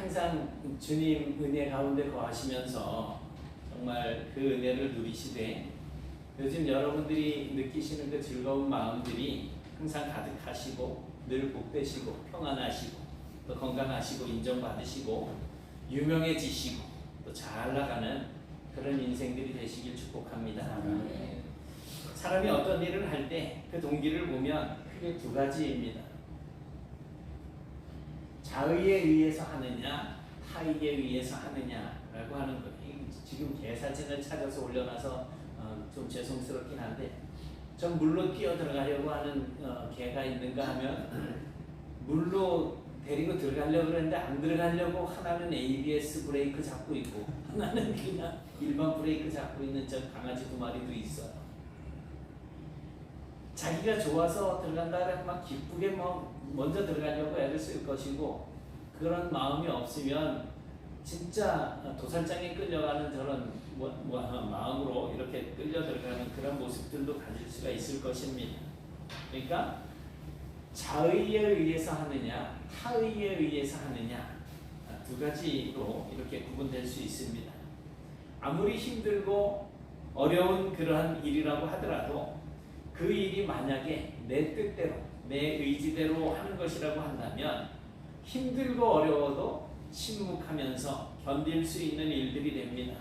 항상 주님 은혜 가운데 거하시면서 정말 그 은혜를 누리시되 요즘 여러분들이 느끼시는 그 즐거운 마음들이 항상 가득하시고 늘 복되시고 평안하시고 또 건강하시고 인정받으시고 유명해지시고 또 잘 나가는 그런 인생들이 되시길 축복합니다. 사람이 어떤 일을 할 때 그 동기를 보면 크게 두 가지입니다. 자의에 의해서 하느냐 타의에 의해서 하느냐라고 하는 거예요. 지금 개 사진을 찾아서 올려놔서 좀 죄송스럽긴 한데 전 물로 뛰어 들어가려고 하는 개가 있는가 하면 물로 데리고 들어가려고 그랬는데 안 들어가려고 하나는 ABS 브레이크 잡고 있고 하나는 그냥 일반 브레이크 잡고 있는 저 강아지 두 마리도 있어요. 자기가 좋아서 들어간다 그러면 막 기쁘게 뭐 먼저 들어가려고 애를 쓸 것이고 그런 마음이 없으면 진짜 도살장에 끌려가는 저런 마음으로 이렇게 끌려 들어가는 그런 모습들도 가질 수가 있을 것입니다. 그러니까 자의에 의해서 하느냐 타의에 의해서 하느냐 두 가지로 이렇게 구분될 수 있습니다. 아무리 힘들고 어려운 그러한 일이라고 하더라도 그 일이 만약에 내 뜻대로 내 의지대로 하는 것이라고 한다면 힘들고 어려워도 침묵하면서 견딜 수 있는 일들이 됩니다.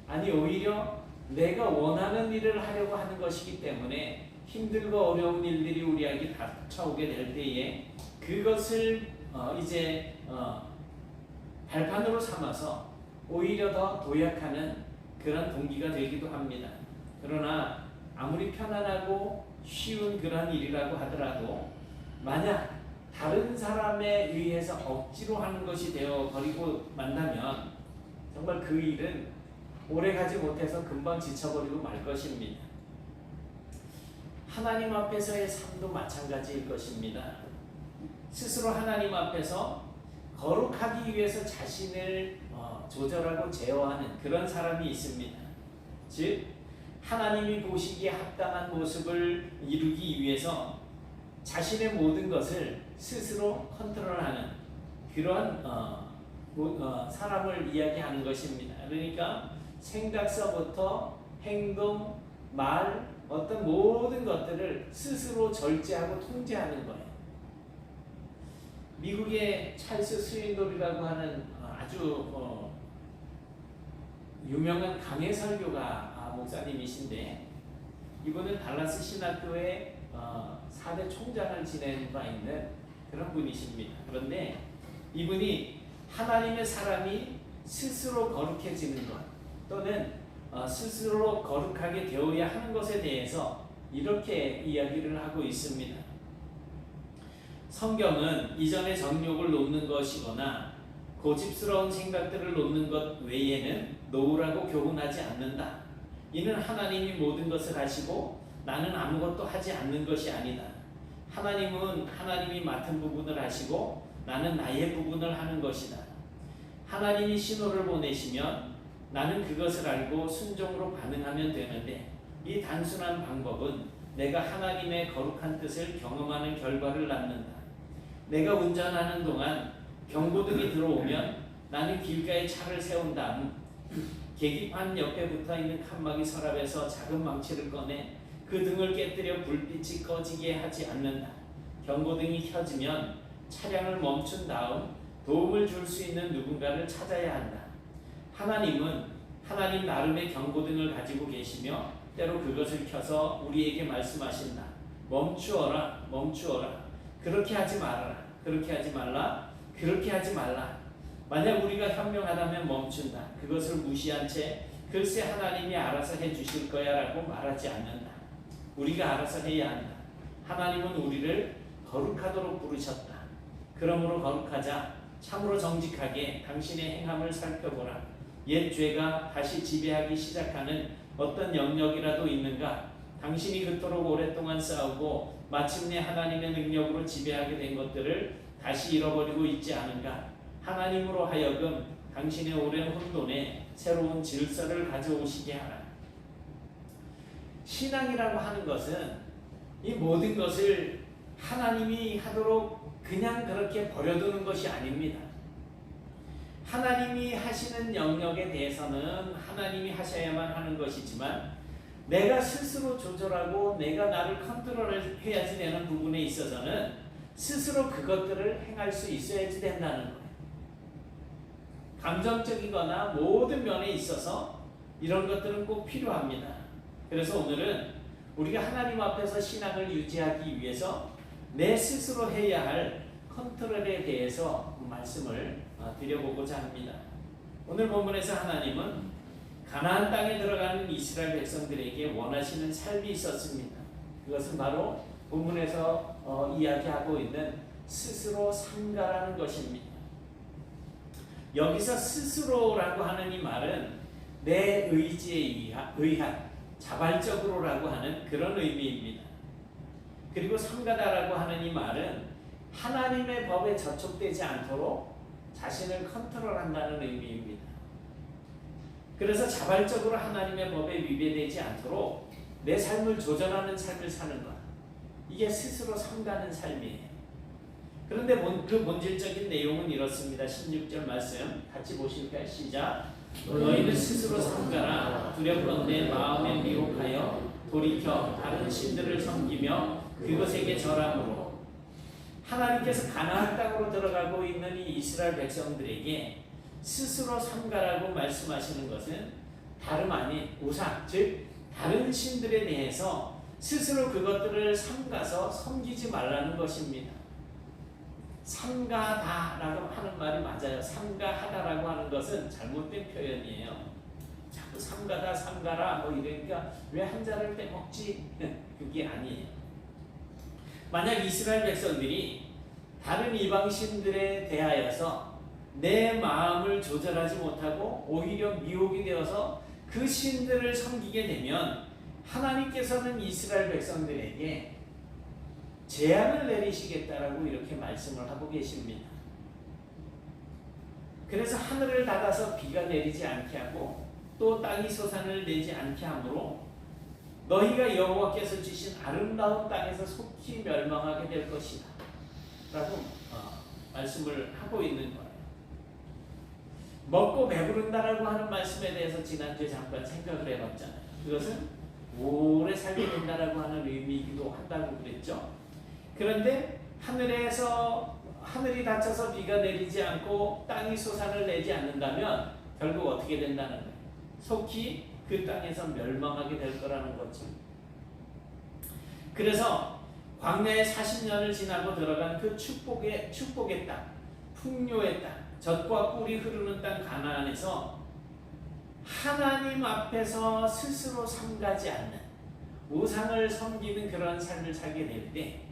아니 오히려 내가 원하는 일을 하려고 하는 것이기 때문에 힘들고 어려운 일들이 우리에게 닥쳐오게 될 때에 그것을 이제 발판으로 삼아서 오히려 더 도약하는 그런 동기가 되기도 합니다. 그러나 아무리 편안하고 쉬운 그런 일이라고 하더라도 만약 다른 사람에 의해서 억지로 하는 것이 되어 버리고 만나면 정말 그 일은 오래가지 못해서 금방 지쳐버리고 말 것입니다. 하나님 앞에서의 삶도 마찬가지일 것입니다. 스스로 하나님 앞에서 거룩하기 위해서 자신을 조절하고 제어하는 그런 사람이 있습니다. 즉 하나님이 보시기에 합당한 모습을 이루기 위해서 자신의 모든 것을 스스로 컨트롤하는 그러한 사람을 이야기하는 것입니다. 그러니까 생각서부터 행동, 말, 어떤 모든 것들을 스스로 절제하고 통제하는 거예요. 미국의 찰스 스윈돌이라고 하는 아주 유명한 강해 설교가 목사님이신데 이분은 달라스 신학교의 4대 총장을 지낸 바 있는 그런 분이십니다. 그런데 이분이 하나님의 사람이 스스로 거룩해지는 것 또는 스스로 거룩하게 되어야 하는 것에 대해서 이렇게 이야기를 하고 있습니다. 성경은 이전의 정욕을 놓는 것이거나 고집스러운 생각들을 놓는 것 외에는 놓으라고 교훈하지 않는다. 이는 하나님이 모든 것을 하시고 나는 아무것도 하지 않는 것이 아니다. 하나님은 하나님이 맡은 부분을 하시고 나는 나의 부분을 하는 것이다. 하나님이 신호를 보내시면 나는 그것을 알고 순종으로 반응하면 되는데 이 단순한 방법은 내가 하나님의 거룩한 뜻을 경험하는 결과를 낳는다. 내가 운전하는 동안 경고등이 들어오면 나는 길가에 차를 세운 다음 계기판 옆에 붙어있는 칸막이 서랍에서 작은 망치를 꺼내 그 등을 깨뜨려 불빛이 꺼지게 하지 않는다. 경고등이 켜지면 차량을 멈춘 다음 도움을 줄 수 있는 누군가를 찾아야 한다. 하나님은 하나님 나름의 경고등을 가지고 계시며 때로 그것을 켜서 우리에게 말씀하신다. 멈추어라, 멈추어라. 그렇게 하지 말아라. 그렇게 하지 말라. 그렇게 하지 말라. 만약 우리가 현명하다면 멈춘다. 그것을 무시한 채 글쎄 하나님이 알아서 해주실 거야 라고 말하지 않는다. 우리가 알아서 해야 한다. 하나님은 우리를 거룩하도록 부르셨다. 그러므로 거룩하자. 참으로 정직하게 당신의 행함을 살펴보라. 옛 죄가 다시 지배하기 시작하는 어떤 영역이라도 있는가? 당신이 그토록 오랫동안 싸우고 마침내 하나님의 능력으로 지배하게 된 것들을 다시 잃어버리고 있지 않은가? 하나님으로 하여금 당신의 오랜 혼돈에 새로운 질서를 가져오시게 하라. 신앙이라고 하는 것은 이 모든 것을 하나님이 하도록 그냥 그렇게 버려두는 것이 아닙니다. 하나님이 하시는 영역에 대해서는 하나님이 하셔야만 하는 것이지만 내가 스스로 조절하고 내가 나를 컨트롤해야지 되는 부분에 있어서는 스스로 그것들을 행할 수 있어야지 된다는 거예요. 감정적이거나 모든 면에 있어서 이런 것들은 꼭 필요합니다. 그래서 오늘은 우리가 하나님 앞에서 신앙을 유지하기 위해서 내 스스로 해야 할 컨트롤에 대해서 말씀을 드려보고자 합니다. 오늘 본문에서 하나님은 가나안 땅에 들어가는 이스라엘 백성들에게 원하시는 삶이 있었습니다. 그것은 바로 본문에서 이야기하고 있는 스스로 삼가라는 것입니다. 여기서 스스로라고 하는 이 말은 내 의지에 의한 자발적으로라고 하는 그런 의미입니다. 그리고 삼가다라고 하는 이 말은 하나님의 법에 저촉되지 않도록 자신을 컨트롤한다는 의미입니다. 그래서 자발적으로 하나님의 법에 위배되지 않도록 내 삶을 조절하는 삶을 사는 것, 이게 스스로 삼가는 삶이에요. 그런데 그 본질적인 내용은 이렇습니다. 16절 말씀 같이 보실까요? 시작. 너희는 스스로 삼가라. 두렵건 내 마음에 미혹하여 돌이켜 다른 신들을 섬기며 그것에게 절함으로. 하나님께서 가나안 땅으로 들어가고 있는 이 이스라엘 백성들에게 스스로 삼가라고 말씀하시는 것은 다름 아닌 우상, 즉 다른 신들에 대해서 스스로 그것들을 삼가서 섬기지 말라는 것입니다. 삼가다라고 하는 말이 맞아요. 삼가하다라고 하는 것은 잘못된 표현이에요. 자꾸 삼가다 삼가라 뭐 이러니까 왜 한자를 빼먹지? 그게 아니에요. 만약 이스라엘 백성들이 다른 이방신들에 대하여서 내 마음을 조절하지 못하고 오히려 미혹이 되어서 그 신들을 섬기게 되면 하나님께서는 이스라엘 백성들에게 재앙을 내리시겠다라고 이렇게 말씀을 하고 계십니다. 그래서 하늘을 닫아서 비가 내리지 않게 하고 또 땅이 솟아을 내지 않게 하므로 너희가 여호와께서 주신 아름다운 땅에서 속히 멸망하게 될 것이다 라고 말씀을 하고 있는 거예요. 먹고 배부른다라고 하는 말씀에 대해서 지난주에 잠깐 생각을 해봤잖아요. 그것은 오래 살게 된다라고 하는 의미이기도 한다고 그랬죠. 그런데 하늘이 닫혀서 비가 내리지 않고 땅이 솟아을 내지 않는다면 결국 어떻게 된다는 거예요? 속히 그 땅에서 멸망하게 될 거라는 거죠. 그래서 광야에 40년을 지나고 들어간 그 축복의 땅, 풍요의 땅, 젖과 꿀이 흐르는 땅 가나안에서 하나님 앞에서 스스로 삼가지 않는 우상을 섬기는 그런 삶을 살게 될 때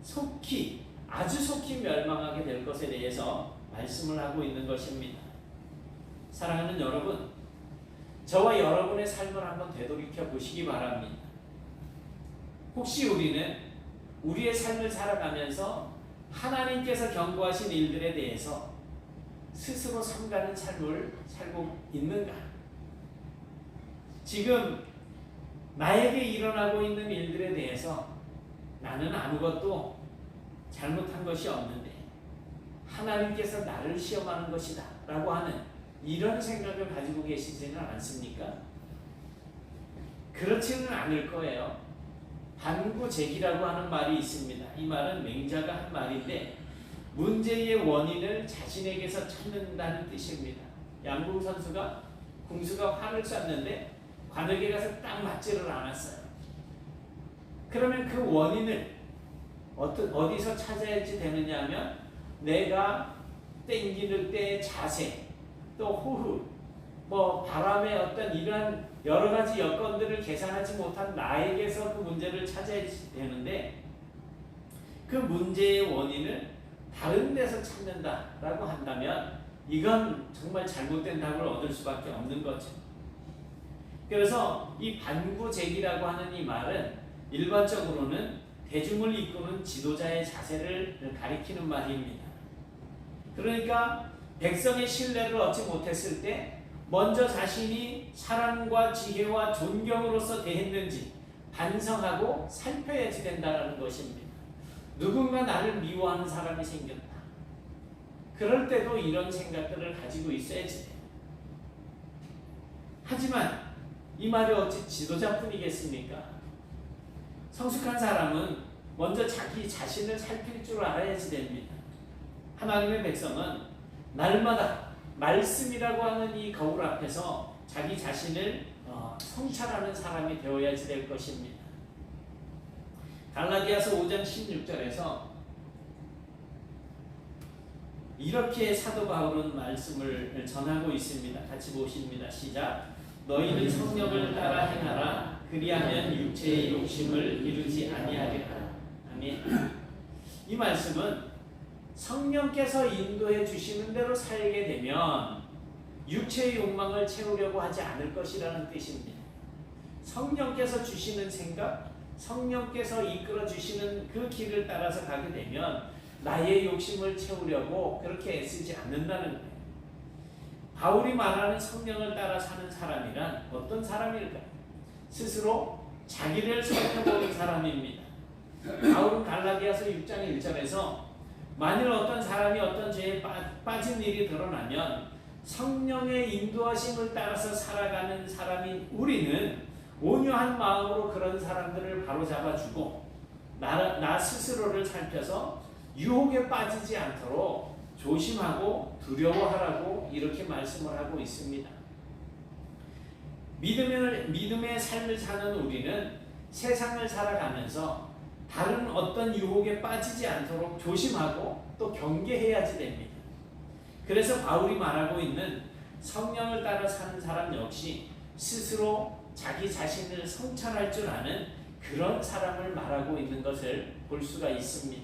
속히 아주 속히 멸망하게 될 것에 대해서 말씀을 하고 있는 것입니다. 사랑하는 여러분, 저와 여러분의 삶을 한번 되돌이켜 보시기 바랍니다. 혹시 우리는 우리의 삶을 살아가면서 하나님께서 경고하신 일들에 대해서 스스로 삼가는 삶을 살고 있는가? 지금 나에게 일어나고 있는 일들에 대해서 나는 아무것도 잘못한 것이 없는데 하나님께서 나를 시험하는 것이다 라고 하는 이런 생각을 가지고 계시지는 않습니까? 그렇지는 않을 거예요. 반구제기라고 하는 말이 있습니다. 이 말은 맹자가 한 말인데 문제의 원인을 자신에게서 찾는다는 뜻입니다. 양궁 선수가 궁수가 활을 쐈는데 관역에 가서 딱 맞지를 않았어요. 그러면 그 원인을 어디서 찾아야지 되느냐 하면 내가 땡기는 때의 자세, 또 호흡, 뭐 바람의 어떤 이러한 여러 가지 여건들을 계산하지 못한 나에게서 그 문제를 찾아야 되는데 그 문제의 원인을 다른 데서 찾는다라고 한다면 이건 정말 잘못된 답을 얻을 수밖에 없는 거죠. 그래서 이 반구제기라고 하는 이 말은 일반적으로는 대중을 이끄는 지도자의 자세를 가리키는 말입니다. 그러니까 백성의 신뢰를 얻지 못했을 때 먼저 자신이 사랑과 지혜와 존경으로서 대했는지 반성하고 살펴야지 된다는 것입니다. 누군가 나를 미워하는 사람이 생겼다. 그럴 때도 이런 생각들을 가지고 있어야지 돼요. 하지만 이 말이 어찌 지도자뿐이겠습니까? 성숙한 사람은 먼저 자기 자신을 살필 줄 알아야지 됩니다. 하나님의 백성은 날마다 말씀이라고 하는 이 거울 앞에서 자기 자신을 성찰하는 사람이 되어야지 될 것입니다. 갈라디아서 5장 16절에서 이렇게 사도 바울은 말씀을 전하고 있습니다. 같이 보십니다. 시작. 너희는 성령을 따라 행하라. 그리하면 육체의 욕심을 이루지 아니하리라. 아멘. 이 말씀은 성령께서 인도해 주시는 대로 살게 되면 육체의 욕망을 채우려고 하지 않을 것이라는 뜻입니다. 성령께서 주시는 생각, 성령께서 이끌어 주시는 그 길을 따라서 가게 되면 나의 욕심을 채우려고 그렇게 애쓰지 않는다는 거예요. 바울이 말하는 성령을 따라 사는 사람이란 어떤 사람일까요? 스스로 자기를 살펴보는 사람입니다. 바울은 갈라디아서 6장 1절에서 만일 어떤 사람이 어떤 죄에 빠진 일이 드러나면 성령의 인도하심을 따라서 살아가는 사람인 우리는 온유한 마음으로 그런 사람들을 바로잡아주고 나 스스로를 살펴서 유혹에 빠지지 않도록 조심하고 두려워하라고 이렇게 말씀을 하고 있습니다. 믿음의 삶을 사는 우리는 세상을 살아가면서 다른 어떤 유혹에 빠지지 않도록 조심하고 또 경계해야지 됩니다. 그래서 바울이 말하고 있는 성령을 따라 사는 사람 역시 스스로 자기 자신을 성찰할 줄 아는 그런 사람을 말하고 있는 것을 볼 수가 있습니다.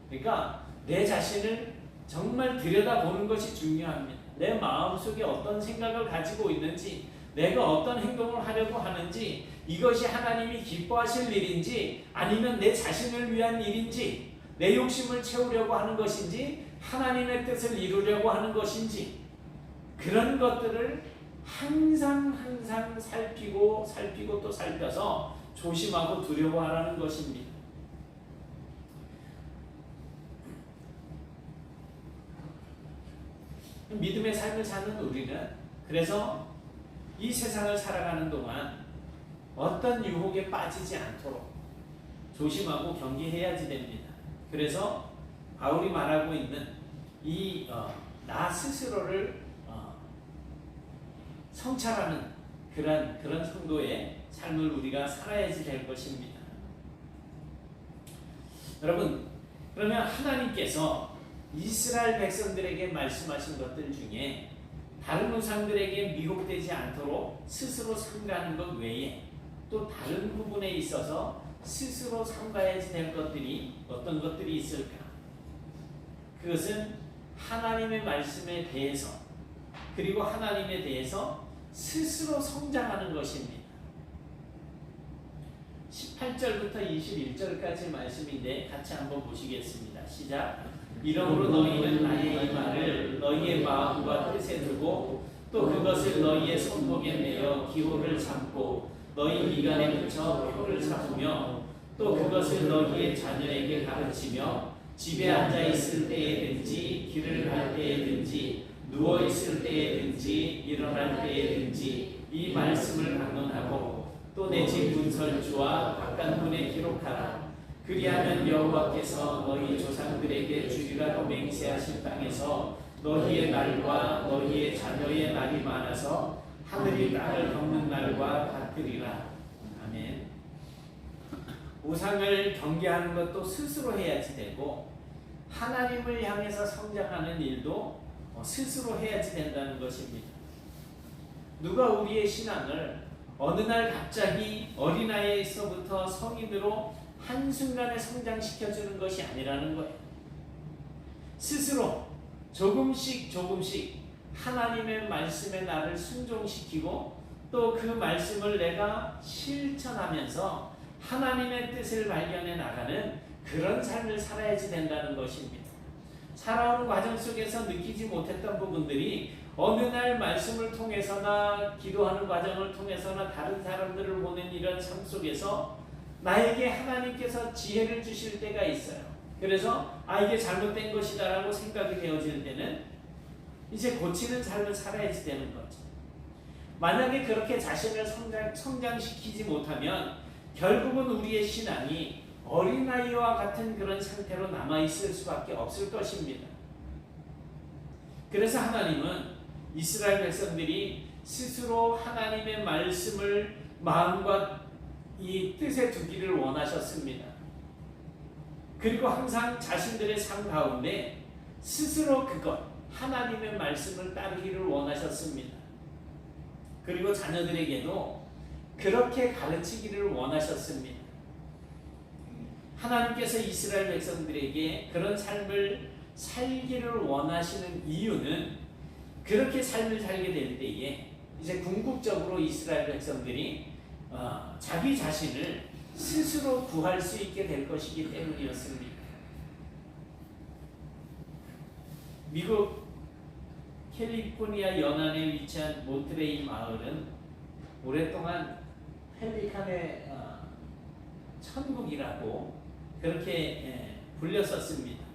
그러니까 내 자신을 정말 들여다보는 것이 중요합니다. 내 마음속에 어떤 생각을 가지고 있는지, 내가 어떤 행동을 하려고 하는지, 이것이 하나님이 기뻐하실 일인지 아니면 내 자신을 위한 일인지, 내 욕심을 채우려고 하는 것인지 하나님의 뜻을 이루려고 하는 것인지, 그런 것들을 항상 살피고 또 살펴서 조심하고 두려워하라는 것입니다. 믿음의 삶을 사는 우리는 그래서 이 세상을 살아가는 동안 어떤 유혹에 빠지지 않도록 조심하고 경계해야지 됩니다. 그래서 바울이 말하고 있는 나 스스로를 성찰하는 그런 성도의 삶을 우리가 살아야지 될 것입니다. 여러분, 그러면 하나님께서 이스라엘 백성들에게 말씀하신 것들 중에 다른 우상들에게 미혹되지 않도록 스스로 삼가는 것 외에 또 다른 부분에 있어서 스스로 삼가야지 될 것들이 어떤 것들이 있을까? 그것은 하나님의 말씀에 대해서 그리고 하나님에 대해서 스스로 성장하는 것입니다. 18절부터 21절까지 말씀인데 같이 한번 보시겠습니다. 시작. 이러므로 너희는 나의 이 말을 너희의 마음과 뜻에 두고 또 그것을 너희의 손목에 매어 기호를 삼고 너희 미간에 붙여 표를 삼으며 또 그것을 너희의 자녀에게 가르치며 집에 앉아 있을 때에든지 길을 갈 때에든지 누워 있을 때에든지 일어날 때에든지 이 말씀을 강론하고 또 내 집 문설주와 바깥문에 기록하라. 그리하면 여호와께서 너희 조상들에게 주리라고 맹세하신 땅에서 너희의 날과 너희의 자녀의 날이 많아서 하늘이 땅을 덮는 날과 같으리라. 아멘. 우상을 경계하는 것도 스스로 해야지 되고 하나님을 향해서 성장하는 일도 스스로 해야지 된다는 것입니다. 누가 우리의 신앙을 어느 날 갑자기 어린아이에서부터 성인으로 한순간에 성장시켜주는 것이 아니라는 거예요. 스스로 조금씩 하나님의 말씀에 나를 순종시키고 또 그 말씀을 내가 실천하면서 하나님의 뜻을 발견해 나가는 그런 삶을 살아야지 된다는 것입니다. 살아오는 과정 속에서 느끼지 못했던 부분들이 어느 날 말씀을 통해서나 기도하는 과정을 통해서나 다른 사람들을 보는 이런 삶 속에서 나에게 하나님께서 지혜를 주실 때가 있어요. 그래서 이게 잘못된 것이다라고 생각이 되어질 때는 이제 고치는 삶을 살아야지 되는 거죠. 만약에 그렇게 자신을 성장시키지 못하면 결국은 우리의 신앙이 어린아이와 같은 그런 상태로 남아있을 수밖에 없을 것입니다. 그래서 하나님은 이스라엘 백성들이 스스로 하나님의 말씀을 마음과 이 뜻에 두기를 원하셨습니다. 그리고 항상 자신들의 삶 가운데 스스로 그것, 하나님의 말씀을 따르기를 원하셨습니다. 그리고 자녀들에게도 그렇게 가르치기를 원하셨습니다. 하나님께서 이스라엘 백성들에게 그런 삶을 살기를 원하시는 이유는 그렇게 삶을 살게 될 때에 이제 궁극적으로 이스라엘 백성들이 자기 자신을 스스로 구할 수 있게 될 것이기 때문이었습니다. 미국 캘리포니아 연안에 위치한 몬트레이 마을은 오랫동안 펠리칸의 천국이라고 그렇게 불렸었습니다.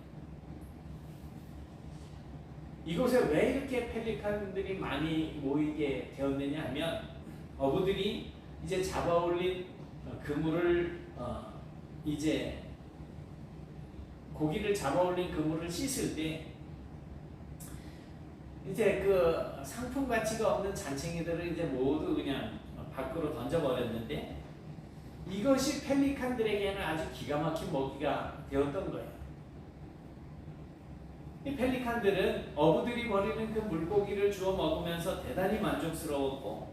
이곳에 왜 이렇게 펠리칸들이 많이 모이게 되었느냐 하면 어부들이 이제 잡아올린 그물을 이제 고기를 잡아올린 그물을 씻을 때 이제 그 상품 가치가 없는 잔챙이들을 이제 모두 그냥 밖으로 던져버렸는데 이것이 펠리칸들에게는 아주 기가 막힌 먹이가 되었던 거예요. 이 펠리칸들은 어부들이 버리는 그 물고기를 주워 먹으면서 대단히 만족스러웠고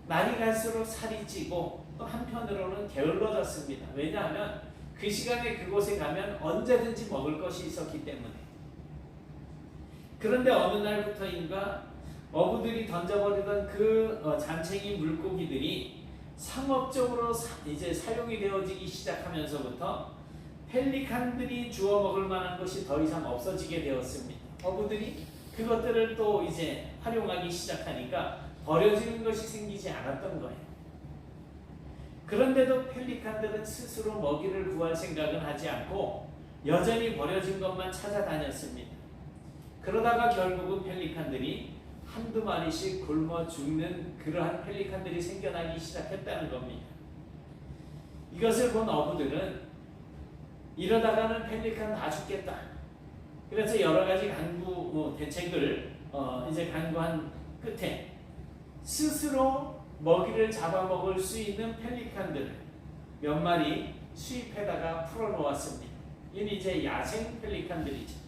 날이 갈수록 살이 찌고 또 한편으로는 게을러졌습니다. 왜냐하면 그 시간에 그곳에 가면 언제든지 먹을 것이 있었기 때문에. 그런데 어느 날부터인가 어부들이 던져버리던 그 잔챙이 물고기들이 상업적으로 이제 사용이 되어지기 시작하면서부터 펠리칸들이 주워 먹을 만한 것이 더 이상 없어지게 되었습니다. 어부들이 그것들을 또 이제 활용하기 시작하니까 버려지는 것이 생기지 않았던 거예요. 그런데도 펠리칸들은 스스로 먹이를 구할 생각은 하지 않고 여전히 버려진 것만 찾아다녔습니다. 그러다가 결국은 펠리칸들이 한두 마리씩 굶어 죽는 그러한 펠리칸들이 생겨나기 시작했다는 겁니다. 이것을 본 어부들은 이러다가는 펠리칸 다 죽겠다. 그래서 여러 가지 간구 대책을 이제 간구한 끝에 스스로 먹이를 잡아먹을 수 있는 펠리칸들을 몇 마리 수입해다가 풀어놓았습니다. 이는 이제 야생 펠리칸들이죠.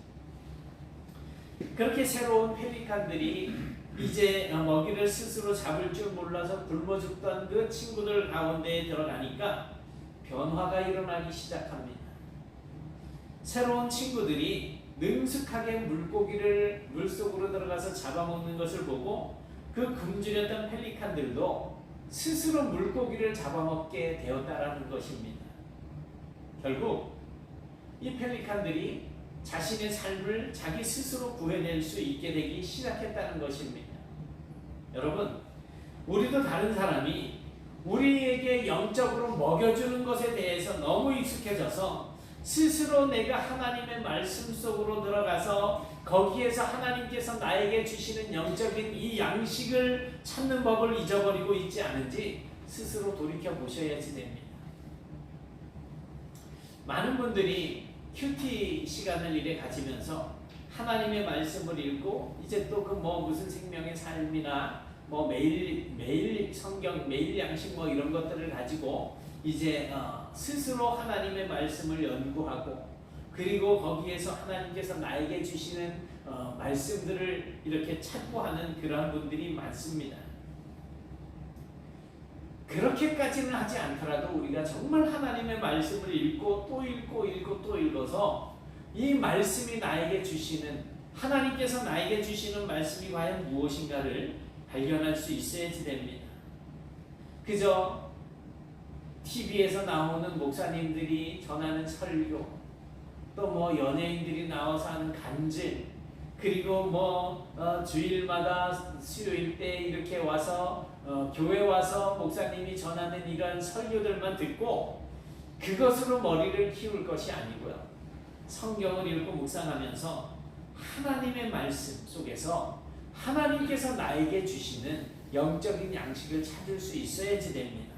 그렇게 새로운 펠리칸들이 이제 먹이를 스스로 잡을 줄 몰라서 굶어 죽던 그 친구들 가운데에 들어가니까 변화가 일어나기 시작합니다. 새로운 친구들이 능숙하게 물고기를 물속으로 들어가서 잡아먹는 것을 보고 그 굶주렸던 펠리칸들도 스스로 물고기를 잡아먹게 되었다라는 것입니다. 결국 이 펠리칸들이 자신의 삶을 자기 스스로 구해낼 수 있게 되기 시작했다는 것입니다. 여러분, 우리도 다른 사람이 우리에게 영적으로 먹여주는 것에 대해서 너무 익숙해져서 스스로 내가 하나님의 말씀 속으로 들어가서 거기에서 하나님께서 나에게 주시는 영적인 이 양식을 찾는 법을 잊어버리고 있지 않은지 스스로 돌이켜 보셔야지 됩니다. 많은 분들이 큐티 시간을 이래 가지면서 하나님의 말씀을 읽고 이제 또 그 무슨 생명의 삶이나 매일 성경, 매일 양식 이런 것들을 가지고 이제 스스로 하나님의 말씀을 연구하고 그리고 거기에서 하나님께서 나에게 주시는 말씀들을 이렇게 찾고 하는 그러한 분들이 많습니다. 그렇게까지는 하지 않더라도 우리가 정말 하나님의 말씀을 읽고 또 읽고 또 읽어서 이 말씀이 나에게 주시는 하나님께서 나에게 주시는 말씀이 과연 무엇인가를 발견할 수 있어야지 됩니다. 그저 TV에서 나오는 목사님들이 전하는 설교 또 연예인들이 나와서 하는 간증 그리고 주일마다 수요일 때 이렇게 와서 교회 와서 목사님이 전하는 이러한 설교들만 듣고 그것으로 머리를 키울 것이 아니고요. 성경을 읽고 묵상하면서 하나님의 말씀 속에서 하나님께서 나에게 주시는 영적인 양식을 찾을 수 있어야지 됩니다.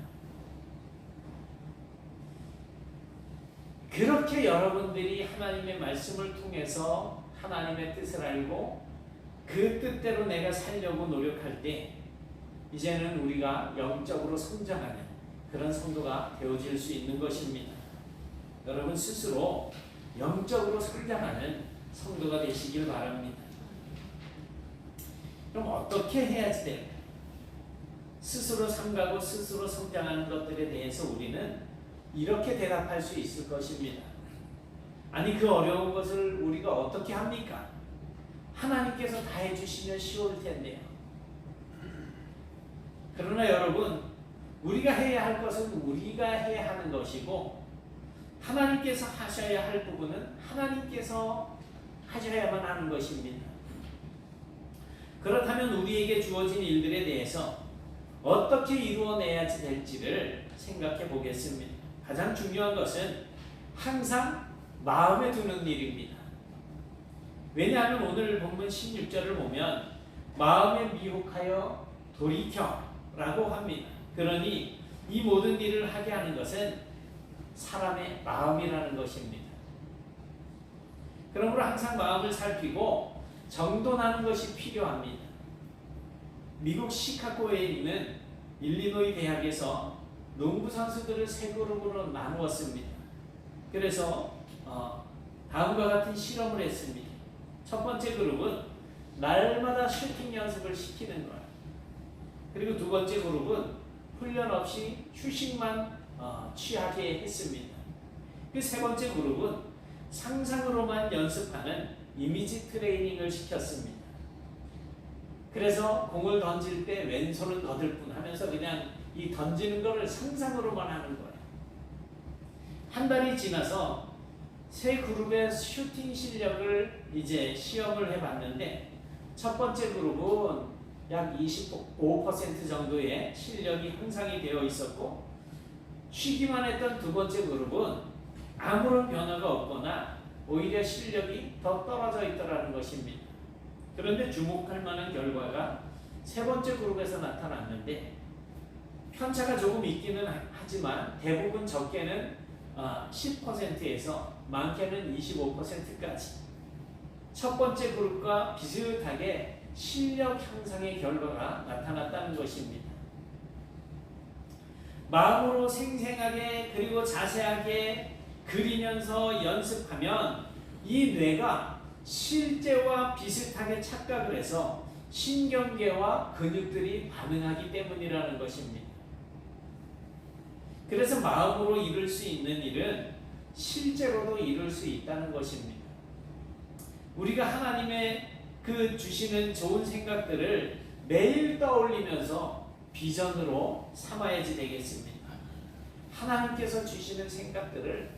그렇게 여러분들이 하나님의 말씀을 통해서 하나님의 뜻을 알고 그 뜻대로 내가 살려고 노력할 때 이제는 우리가 영적으로 성장하는 그런 성도가 되어질 수 있는 것입니다. 여러분 스스로 영적으로 성장하는 성도가 되시길 바랍니다. 그럼 어떻게 해야지 될까요? 스스로 삼가고 스스로 성장하는 것들에 대해서 우리는 이렇게 대답할 수 있을 것입니다. 아니 그 어려운 것을 우리가 어떻게 합니까? 하나님께서 다 해주시면 쉬울 텐데요. 그러나 여러분 우리가 해야 할 것은 우리가 해야 하는 것이고 하나님께서 하셔야 할 부분은 하나님께서 하셔야만 하는 것입니다. 그렇다면 우리에게 주어진 일들에 대해서 어떻게 이루어내야지 될지를 생각해 보겠습니다. 가장 중요한 것은 항상 마음에 두는 일입니다. 왜냐하면 오늘 본문 16절을 보면 마음에 미혹하여 돌이켜 라고 합니다. 그러니 이 모든 일을 하게 하는 것은 사람의 마음이라는 것입니다. 그러므로 항상 마음을 살피고 정돈하는 것이 필요합니다. 미국 시카고에 있는 일리노이 대학에서 농구 선수들을 세 그룹으로 나누었습니다. 그래서 다음과 같은 실험을 했습니다. 첫 번째 그룹은 날마다 슈팅 연습을 시키는 거예요. 그리고 두 번째 그룹은 훈련 없이 휴식만 취하게 했습니다. 그 세 번째 그룹은 상상으로만 연습하는 이미지 트레이닝을 시켰습니다. 그래서 공을 던질 때 왼손은 더듬뿐 하면서 그냥 이 던지는 거를 상상으로만 하는 거예요. 한 달이 지나서 세 그룹의 슈팅 실력을 이제 시험을 해봤는데 첫 번째 그룹은 약 25% 정도의 실력이 향상이 되어 있었고 쉬기만 했던 두 번째 그룹은 아무런 변화가 없거나 오히려 실력이 더 떨어져 있더라는 것입니다. 그런데 주목할 만한 결과가 세 번째 그룹에서 나타났는데 편차가 조금 있기는 하지만 대부분 적게는 10%에서 많게는 25%까지 첫 번째 그룹과 비슷하게 실력 향상의 결과가 나타났다는 것입니다. 마음으로 생생하게 그리고 자세하게 그리면서 연습하면 이 뇌가 실제와 비슷하게 착각을 해서 신경계와 근육들이 반응하기 때문이라는 것입니다. 그래서 마음으로 이룰 수 있는 일은 실제로도 이룰 수 있다는 것입니다. 우리가 하나님의 그 주시는 좋은 생각들을 매일 떠올리면서 비전으로 삼아야지 되겠습니다. 하나님께서 주시는 생각들을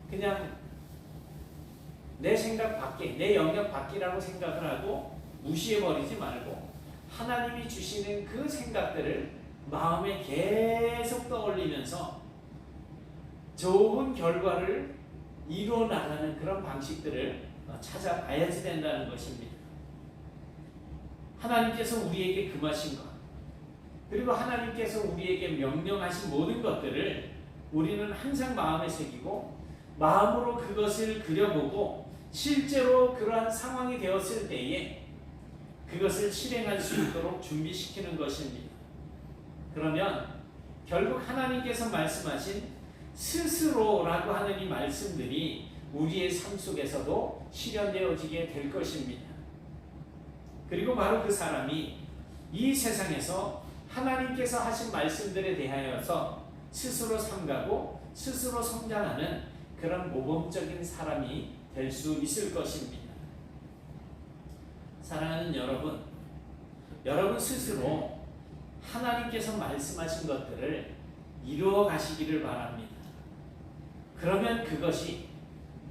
그냥 내 생각 밖에, 내 영역 밖이라고 생각을 하고 무시해버리지 말고 하나님이 주시는 그 생각들을 마음에 계속 떠올리면서 좋은 결과를 이루어 나가는 그런 방식들을 찾아봐야지 된다는 것입니다. 하나님께서 우리에게 금하신 것, 그리고 하나님께서 우리에게 명령하신 모든 것들을 우리는 항상 마음에 새기고 마음으로 그것을 그려보고 실제로 그러한 상황이 되었을 때에 그것을 실행할 수 있도록 준비시키는 것입니다. 그러면 결국 하나님께서 말씀하신 스스로라고 하는 이 말씀들이 우리의 삶 속에서도 실현되어지게 될 것입니다. 그리고 바로 그 사람이 이 세상에서 하나님께서 하신 말씀들에 대하여서 스스로 삼가고 스스로 성장하는 그런 모범적인 사람이 될 수 있을 것입니다. 사랑하는 여러분, 여러분 스스로 하나님께서 말씀하신 것들을 이루어 가시기를 바랍니다. 그러면 그것이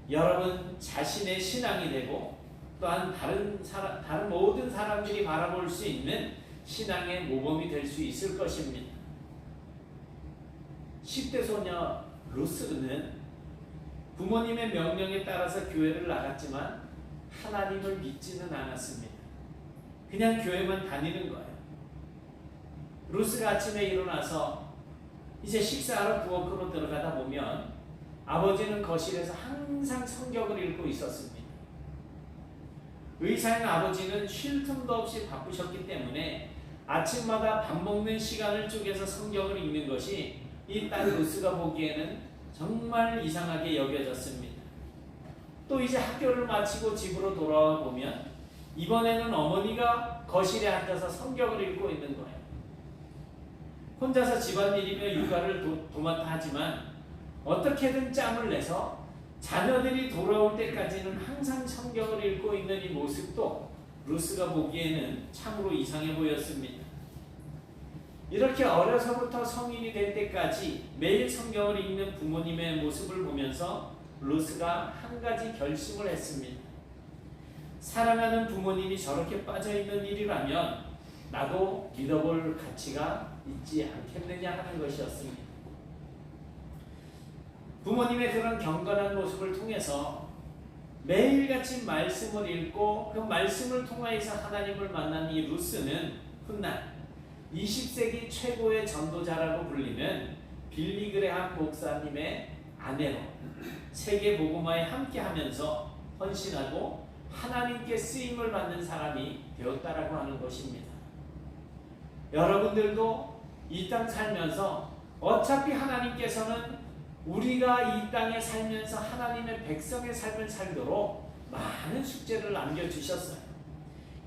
여러분 자신의 신앙이 되고 또한 다른 모든 사람들이 바라볼 수 있는 신앙의 모범이 될 수 있을 것입니다. 10대 소녀 루스는 부모님의 명령에 따라서 교회를 나갔지만 하나님을 믿지는 않았습니다. 그냥 교회만 다니는 거예요. 루스가 아침에 일어나서 이제 식사하러 부엌으로 들어가다 보면 아버지는 거실에서 항상 성경을 읽고 있었습니다. 의사인 아버지는 쉴 틈도 없이 바쁘셨기 때문에 아침마다 밥 먹는 시간을 쪼개서 성경을 읽는 것이 이 딸 루스가 보기에는 정말 이상하게 여겨졌습니다. 또 이제 학교를 마치고 집으로 돌아와 보면 이번에는 어머니가 거실에 앉아서 성경을 읽고 있는 거예요. 혼자서 집안일이며 육아를 도맡아 하지만 어떻게든 짬을 내서 자녀들이 돌아올 때까지는 항상 성경을 읽고 있는 이 모습도 루스가 보기에는 참으로 이상해 보였습니다. 이렇게 어려서부터 성인이 될 때까지 매일 성경을 읽는 부모님의 모습을 보면서 루스가 한 가지 결심을 했습니다. 사랑하는 부모님이 저렇게 빠져있는 일이라면 나도 믿어볼 가치가 있지 않겠느냐 하는 것이었습니다. 부모님의 그런 경건한 모습을 통해서 매일같이 말씀을 읽고 그 말씀을 통하여서 하나님을 만난 이 루스는 훗날 20세기 최고의 전도자라고 불리는 빌리 그레함 목사님의 아내로 세계 복음화에 함께하면서 헌신하고 하나님께 쓰임을 받는 사람이 되었다라고 하는 것입니다. 여러분들도 이 땅 살면서 어차피 하나님께서는 우리가 이 땅에 살면서 하나님의 백성의 삶을 살도록 많은 숙제를 남겨주셨어요.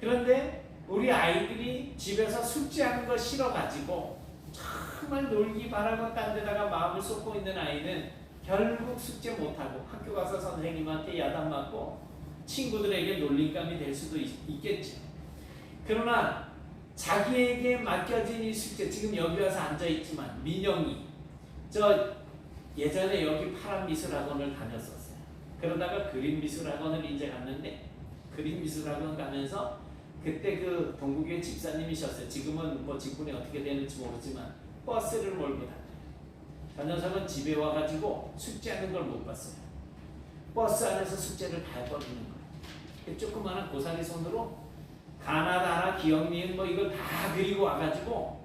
그런데 우리 아이들이 집에서 숙제하는 거 싫어가지고 정말 놀기 바라고 딴 데다가 마음을 쏟고 있는 아이는 결국 숙제 못하고 학교 가서 선생님한테 야단맞고 친구들에게 놀림감이 될 수도 있겠죠. 그러나 자기에게 맡겨진 이 숙제, 지금 여기 와서 앉아있지만 민영이 예전에 여기 파란 미술학원을 다녔었어요. 그러다가 그림 미술학원을 이제 갔는데 그림 미술학원 가면서 그때 그 동국의 집사님이셨어요. 지금은 뭐 직분이 어떻게 되는지 모르지만 버스를 몰고 다녀요. 저 녀석은 집에 와가지고 숙제하는 걸 못 봤어요. 버스 안에서 숙제를 다 해버리는 거예요. 조그마한 고사리 손으로 가나다나 기억니은 뭐 이걸 다 그리고 와가지고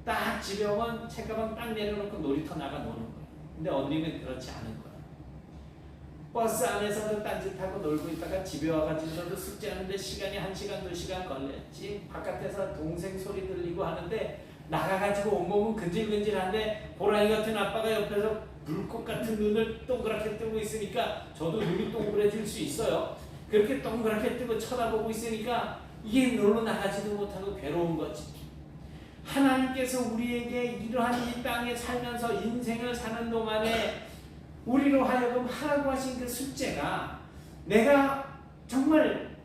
딱 집에 오면 책가방 딱 내려놓고 놀이터 나가 노는 거예요. 근데 언니는 그렇지 않은 거예요. 버스 안에서도 딴짓하고 놀고 있다가 집에 와가지고도 숙제하는데 시간이 1시간, 2시간 걸렸지. 바깥에서 동생 소리 들리고 하는데 나가가지고 온몸은 근질근질한데 호랑이 같은 아빠가 옆에서 불꽃 같은 눈을 동그랗게 뜨고 있으니까 저도 눈이 동그래질 수 있어요. 그렇게 동그랗게 뜨고 쳐다보고 있으니까 이게 놀러 나가지도 못하고 괴로운 거지. 하나님께서 우리에게 이러한 이 땅에 살면서 인생을 사는 동안에 우리로 하여금 하라고 하신 그 숙제가 내가 정말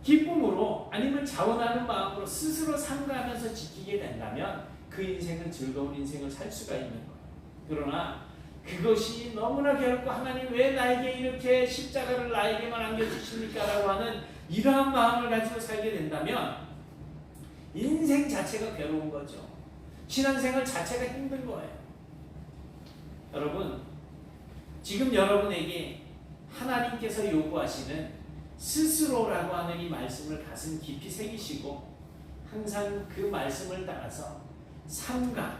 기쁨으로 아니면 자원하는 마음으로 스스로 삼가하면서 지키게 된다면 그 인생은 즐거운 인생을 살 수가 있는 거예요. 그러나 그것이 너무나 결코 하나님 왜 나에게 이렇게 십자가를 나에게만 안겨주십니까? 라고 하는 이러한 마음을 가지고 살게 된다면 인생 자체가 괴로운 거죠. 신앙생활 자체가 힘든 거예요. 여러분, 지금 여러분에게 하나님께서 요구하시는 스스로라고 하는 이 말씀을 가슴 깊이 새기시고 항상 그 말씀을 따라서 삶과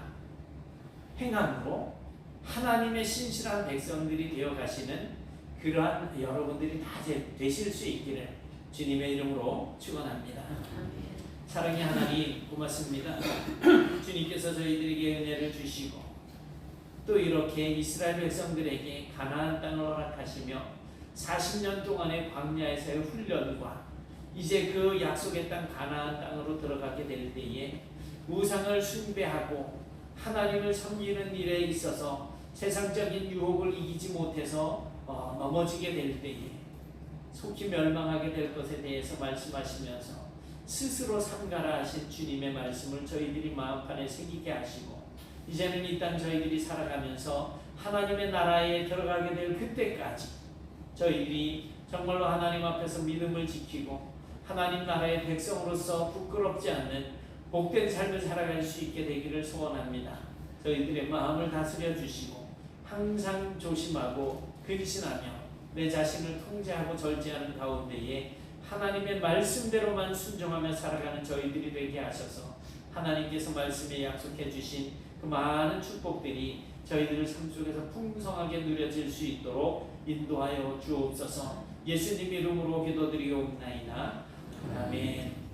행함으로 하나님의 신실한 백성들이 되어 가시는 그러한 여러분들이 다 되실 수 있기를 주님의 이름으로 축원합니다. 사랑의 하나님 고맙습니다. 주님께서 저희들에게 은혜를 주시고 또 이렇게 이스라엘 백성들에게 가나안 땅을 허락하시며 40년 동안의 광야에서의 훈련과 이제 그 약속의 땅 가나안 땅으로 들어가게 될 때에 우상을 숭배하고 하나님을 섬기는 일에 있어서 세상적인 유혹을 이기지 못해서 넘어지게 될 때에 속히 멸망하게 될 것에 대해서 말씀하시면서 스스로 삼가라 하신 주님의 말씀을 저희들이 마음판에 새기게 하시고 이제는 이 땅 저희들이 살아가면서 하나님의 나라에 들어가게 될 그때까지 저희들이 정말로 하나님 앞에서 믿음을 지키고 하나님 나라의 백성으로서 부끄럽지 않는 복된 삶을 살아갈 수 있게 되기를 소원합니다. 저희들의 마음을 다스려 주시고 항상 조심하고 근신하며 내 자신을 통제하고 절제하는 가운데에 하나님의 말씀대로만 순종하며 살아가는 저희들이 되게 하셔서 하나님께서 말씀에 약속해 주신 그 많은 축복들이 저희들 삶 속에서 풍성하게 누려질 수 있도록 인도하여 주옵소서. 예수님 이름으로 기도드리옵나이다. 아멘.